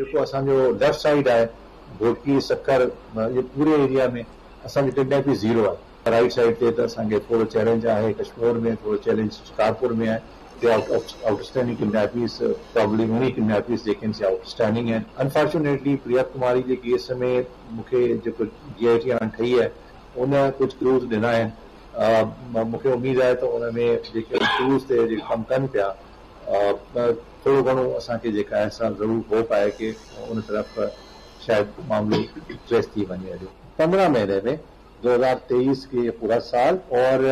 जेको असांजो left side आहे घोटकी सखर ये पूरे एरिया में असांजी किडनैपिंग ज़ीरो आहे। राइट साइड ते त असांखे थोरो चैलेंज आहे, कश्मीर में थोरो चैलेंज शिकारपुर में आहे। आउटस्टैंडिंग किडनैपिंग्स प्रॉब्ली उन्हीं किडनैपिंग्स जेके आउटस्टैंडिंग आहिनि। अनफॉर्चुनेटली प्रिया कुमारी जे केस में मूंखे जेको GIT हाणे ठही आहे उन कुझु क्लूज़ ॾिना आहिनि। मूंखे उमेद आहे त उन में जेके क्लूज़ ते जेके कमु कनि पिया थोरो घणो असांखे जेका आहे असां ज़रूरु होप आहे कि उन तरफ़ शायदि मामलो ट्रेस थी वञे। 15 महीने में 2023 के पूरा साल और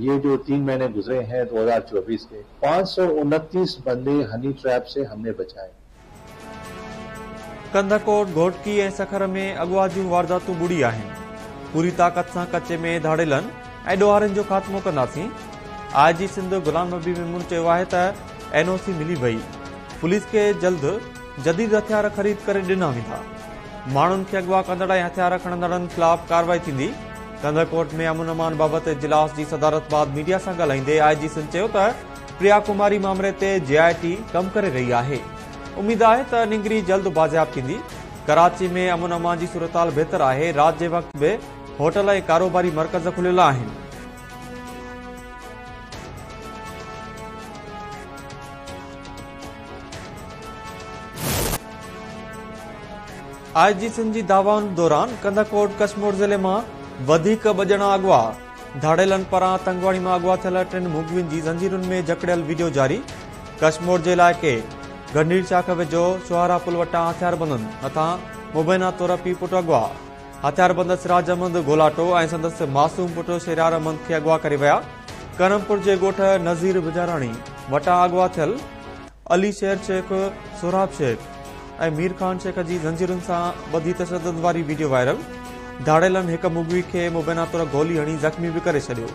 ये जो 3 महीने गुजरे हैं 2024 के 529 बंदे हनी ट्रैप से हमने बचाए। कंदकोट घोटकी ऐं सखर में अगवा जूं वारदातूं बुड़ी आहिनि। पूरी ताक़त सां कचे में धाड़ेलनि ऐं ॾोहारनि जो ख़ात्मो कंदासीं। IG सिंध गुलाम नबी मेमून चयो आहे त NOC मिली वई। पुलिस खे जल्द जदीद हथियार ख़रीद करे ॾिना वेंदा। माण्हुनि खे अगवा कंदड़ ऐं हथियार खणंदड़नि ख़िलाफ़ कार्रवाई थींदी। कंदरकोट में अमन अमान बाबति इजलास जी सदारत बाद मीडिया सां ॻाल्हाईंदे IG सिंध चयो त प्रिया कुमारी मामले ते JIT कमु करे रही आहे। उमीद आहे त निंगरी जल्द बाज़ियाब थींदी। कराची में अमन अमान जी सूरताल बहितर आहे। रात जे वक़्त बि होटल ऐं कारोबारी मर्कज़ खुलियल आहिनि। IG सिंध जी दावाउनि दौरान कंदकोट कश्मीर ज़िले मां वधीक बजणा अगवा। धाड़ेलनि पारां तंगवाणी मां अगवा थियल 3 मुगवियुनि जी ज़ंजीरुनि में जकड़ियल वीडियो जारी। कश्मीर जे इलाइक़े गंडीर शाख वेझो शुहारा पुल वटां हथियारबंदनि हथां मुबैना तौर पीउ पुटु अगवा। हथियारबंद सिराज अहमद गोलाटो ऐं संदसि मासूम पुटु शेरार अहमद खे अगवा करे विया। करमपुर जे ॻोठ नज़ीर बिजाराणी वटां अगवा थियल अली शेर शेख, सोराब शेख ऐं मीर खान शेख जी ज़ंजीरुनि सां ॿधी तशदुद वारी वीडियो वायरल। धाड़ेलनि हिक मुगवी खे मुबैना तौर गोली हणी ज़ख़्मी बि करे छॾियो।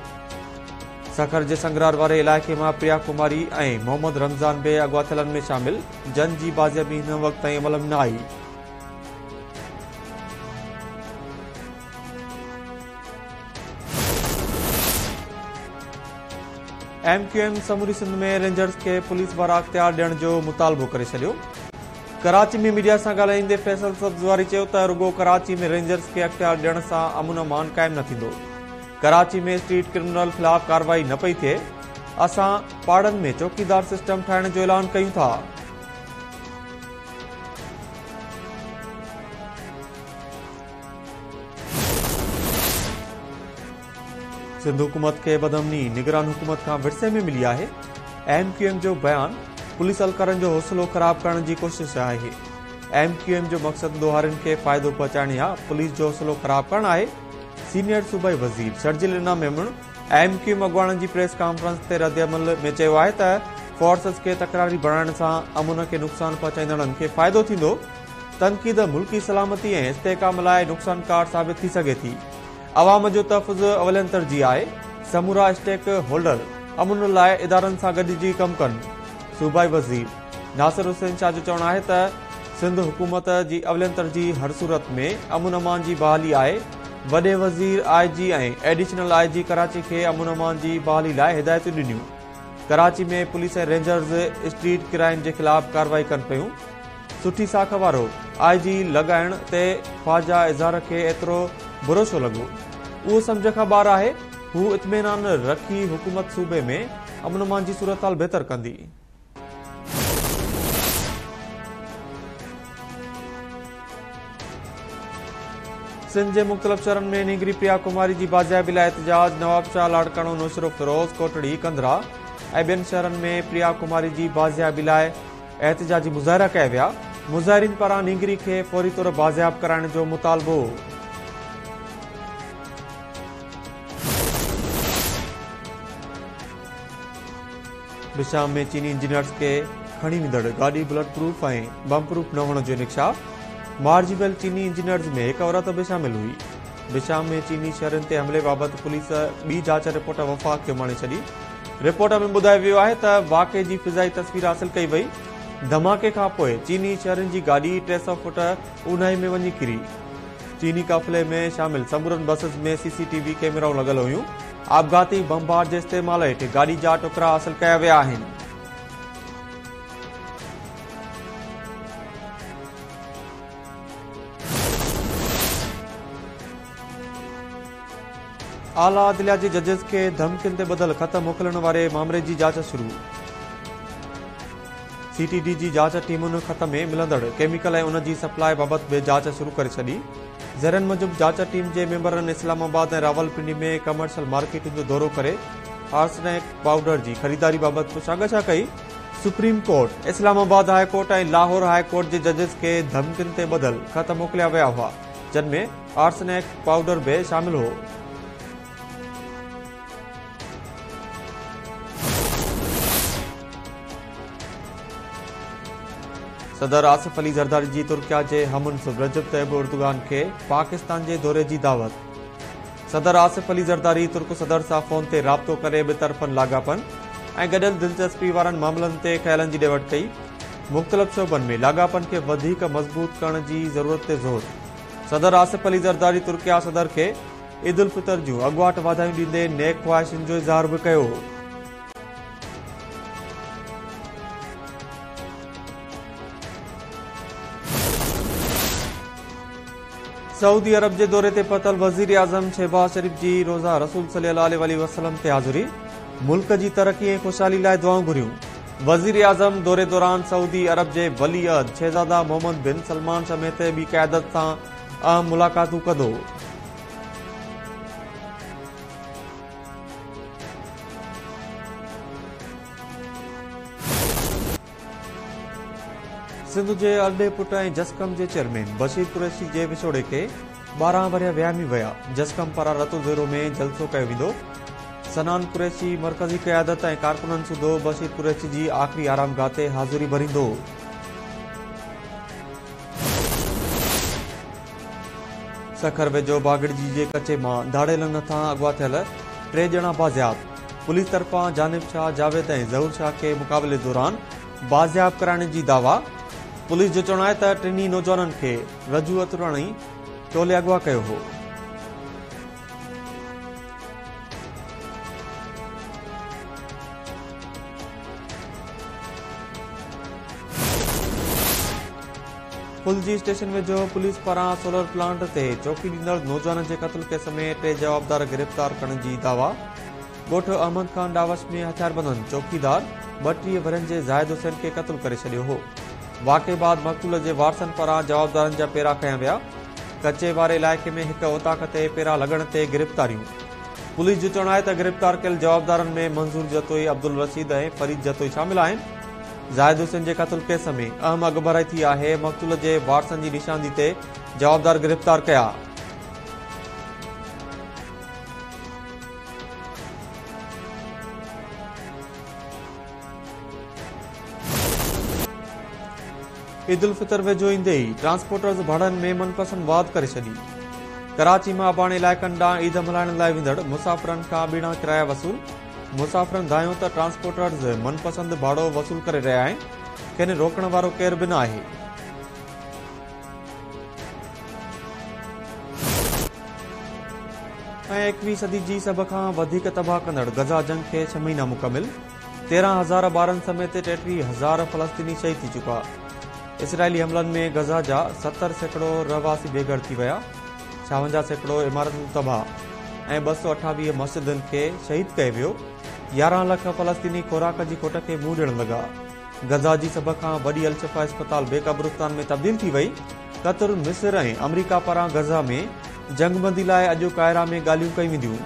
सखर जे संगरार वारे इलाइक़े मां प्रिया कुमारी ऐं मोहम्मद रमज़ान बि अगवा थियलनि में शामिल। जंग जी बाज़ियाबी हिन वक़्त ताईं अमल में न आई। MQM समूरी सिंध में रेंजर्स खे पुलिस वारा अख़्तियार ॾियण जो मुतालबो करे छॾियो। कराची में मीडिया सां ॻाल्हाईंदे फैसल सब्ज़वारी चयो त रुगो कराची में रेंजर्स खे अख़्तियार ॾियण सां अमन अमान क़ाइमु न थींदो। कराची में स्ट्रीट क्रिमिनल ख़िलाफ़ कार्रवाई न पई थिए। असां पाड़नि में चौकीदार सिस्टम ठाहिण जो ऐलान कयूं था। सिंध हुकूमत खे बदअमनी निगरान हुकूमत खां विरसे में मिली आहे। MQM जो बयान पुलिस अलकारनि जो हौसलो ख़राब करण जी कोशिश आहे। MQM जो मक़सद ॾोहारनि खे फ़ाइदो पहुचाइण या पुलिस जो हौसलो ख़राब करण आहे। सीनियर सूबाई वज़ीर शर्जिल इना मेमण MQM अॻवाननि जी प्रेस कॉन्फ्रेंस ते रद्दअमल में चयो आहे त फोर्सेस खे तकरारी बणाइण सां अमुन खे नुक़सान पहुचाईंदड़नि खे फ़ाइदो थींदो। तनक़ीद मुल्की सलामती ऐं इस्तेहकाम लाइ नुक़सानकार साबित थी सघे थी। अवाम जो तहफ़ुज़ अवलियन तरजीह आहे। समूरा स्टेक होल्डर अमुन लाइ इदारनि सां गॾिजी कमु कनि। सूबाई वज़ीर नासिर हुसैन शाह जो चवणु आहे त सिंध हुकूमत जी अवलियन तरजीह हर सूरत में अमुन अमान जी बहाली आहे। वॾे वज़ीर IG ऐं एडिशनल IG कराची खे अमुन अमान जी बहाली लाइ हिदायतूं ॾिनियूं। कराची में पुलिस ऐं रेंजर्स स्ट्रीट क्राइम जे ख़िलाफ़ कार्रवाई कनि पियूं। सुठी साख वारो IG लॻाइण ते ख्वाजा इज़हार खे एतिरो बुरो छो लॻो? उहो सम्झ खां ॿाहिरि आहे। हू इत्मीनान रखी हुकूमत सूबे में अमुन अमान जी सूरत हाल बहितर कंदी। सिंध जे मुख़्तलिफ़ शहरनि में निगरी प्रिया कुमारी जी बाज़ियाबी लाइ एहतजाज। नवाब शाह, लाड़काणो, नौशरो फिरोज़, कोटड़ी, कंदरा ऐं ॿियनि शहरनि में प्रिया कुमारी जी बाज़ियाबी लाइ एहतजाजी मुज़ाहिरा कया विया। मुज़ाहिरीन पारां निगरी खे फौरी तौर बाज़ियाब कराइण जो मुतालबो। बिशाम में चीनी इंजीनियर्स खे खणी वेंदड़ गाॾी बुलेट प्रूफ ऐं बम प्रूफ न हुअण जो इंकशाफ। मार्जिबल चीनी इंजीनियर्स में हिकु औरत बि शामिल हुई। बिशाम में चीनी शहरनि ते हमले बाबति पुलिस ॿी जांच रिपोर्ट वफ़ाक़ खे माणे छॾी। रिपोर्ट में ॿुधायो वियो आहे त वाक़े जी फिज़ाई तस्वीर हासिल कई वई। धमाके खां पोइ चीनी शहरनि जी गाॾी 300 फुट ऊन्हाई में वञी किरी। चीनी काफ़िले में शामिल समूरनि बसिस में CCTV कैमराऊं लॻल हुयूं। आपघाती बमबार जे इस्तेमाल हेठि गाॾी जा टुकड़ा हासिल कया विया आहिनि। आला अदलिया जे जजिस खे धमकियुनि ते बदल ख़त मोकिलण वारे मामले जी जांच शुरू। CTD जी जांच टीमुनि ख़त में मिलंदड़ केमिकल ऐं उन जी सप्लाई बाबति बि जांच शुरू करे छॾी। ज़रियनि मूजिबि जांच टीम जे मेंबरनि इस्लामाबाद ऐं रावलपिंडी में कमर्शियल मार्केटुनि जो दौरो करे आर्सेनिक पाउडर जी ख़रीदारी बाबति पुछाॻछ कई। Supreme court, Islamabad high court ऐं लाहौर हाई कोर्ट जे जजिस खे धमकियुनि ते बदल ख़त मोकिलिया विया हुआ, जिन में आर्सेनिक पाउडर भी शामिल हो। सदर आसिफ अली ज़रदारी जी तुर्किया जे हममुनसिब रजब तैयब उर्दुगान के पाकिस्तान जे दौरे जी दावत। सदर आसिफ अली ज़रदारी तुर्क सदर सां फोन ते राब्तो करे ॿि तरफ़नि लाॻापन ऐं गॾियल दिलचस्पी वारनि मामलनि ते ख़्यालनि जी ॾेवट कई। मुख़्तलिफ़ शोबनि में लाॻापन खे वधीक मज़बूत करण जी ज़रूरत ते ज़ोर। सदर आसिफ अली ज़रदारी तुर्किया सदर खे ईद उल फितर जूं अॻुवाट वाधायूं ॾींदे नेक ख़्वाहिशुनि जो इज़हार बि कयो। सऊदी अरब जे दौरे ते पतल वज़ीर आज़म शहबाज शरीफ जी रोज़ा रसूल सल्लल्लाहु अलैहि वसल्लम ते हाज़िरी। मुल्क जी तरक़ी ऐं ख़ुशहाली लाइ दुआऊं घुरियूं। वज़ीर आज़म दौरे दौरान सऊदी अरब जे वली अहद शहज़ादा मोहम्मद बिन सलमान समेत ॿी क़यादत सां अहम मुलाक़ातूं कंदो। सिंध जे अॾे पुट ऐं जसकम जे चेयरमैन बशीर कुरैशी जे विछोड़े खे 12 वरिया विहामी विया। जसकम पारां रतो ज़ेरो में जलसो कयो वेंदो। सनान कुरैशी मरकज़ी क़यादत ऐं कारकुननि सूदो बशीर कुरैशी जी आख़िरी आरामगाह ते हाज़ुरी भरींदो। सखर वेझो बागड़जी जे कचे मां धाड़ेलनि हथां अगवा थियल 3 ॼणा बाज़ियाब। पुलिस तरफ़ां जानिब शाह जावेद ऐं ज़हूर शाह खे मुक़ाबले दौरान बाज़ियाब कराइण जी दावा। पुलिस जो चवणु आहे त टिनी नौजवाननि खे रजू अतराणी टोले अगवा कयो हो। फुलजी स्टेशन वेझो पुलिस पारां सोलर प्लांट ते चौकी ॾींदड़ नौजवान जे क़त्ल केस में 3 जवाबदार गिरफ़्तार करण जी दावा। ॻोठ अहमद खान डावश में हथियारबंदनि चौकीदार 32 वरनि जे ज़ाहिद हुसैन खे क़त्ल करे छॾियो हो। वाक़े बाद मक़तूल जे वारसनि पारां जवाबदारनि जा पेरा खयां विया। कचे वारे इलाइक़े में हिक ओताक ते पेरा लॻण ते गिरफ़्तारियूं। पुलिस जो चवणु आहे त गिरफ़्तार कयल जवाबदारनि में मंज़ूर जतोई, अब्दुल रशीद ऐं फरीद जतोई शामिल आहिनि। ज़ाहिद हुसैन जे क़त्ल केस में अहम अॻभराई थी आहे। मक़तूल जे वारसनि जी निशानदी ते जवाबदार गिरफ़्तार कया। ईद उल फितर वेझो ईंदे ई ट्रांसपोर्टर्स भाड़नि में मनपसंद वाध करे छॾी। कराची मां अबाणे इलाइक़नि ॾांहुं ईद मल्हाइण लाइ वेंदड़ मुसाफ़िरनि खां ॿीणा किराया वसूल। मुसाफ़िरनि दायो त ट्रांसपोर्टर्स मनपसंद भाड़ो वसूल करे रहिया आहिनि। खेनि रोकण वारो केर बि न आहे। ऐं 21वीं सदी जी सभ खां वधीक तबाह कंदड़ गज़ा जंग खे 6 महीना मुकमिल। 13,000 ॿारनि समेत 33,000 फ़लस्तीनी शहीद थी चुका। इसराइली हमलनि में गज़ा जा 70% रहवासी बेघर थी विया। 56% इमारतूं तबाह ऐं 228 मस्जिदनि खे शहीद कयो वियो। 11 लख फ़लस्तीनी खुराक जी खोट खे मुंहुं ॾियण लॻा। गज़ा जी सभ खां वॾी अल-शिफ़ा इस्पताल बेक़ब्रिस्तान में तब्दील थी वई। क़तर, मिस्र ऐं अमरीका पारां गज़ा में जंगबंदी लाइ अॼु कायरा में ॻाल्हियूं कयूं वेंदियूं।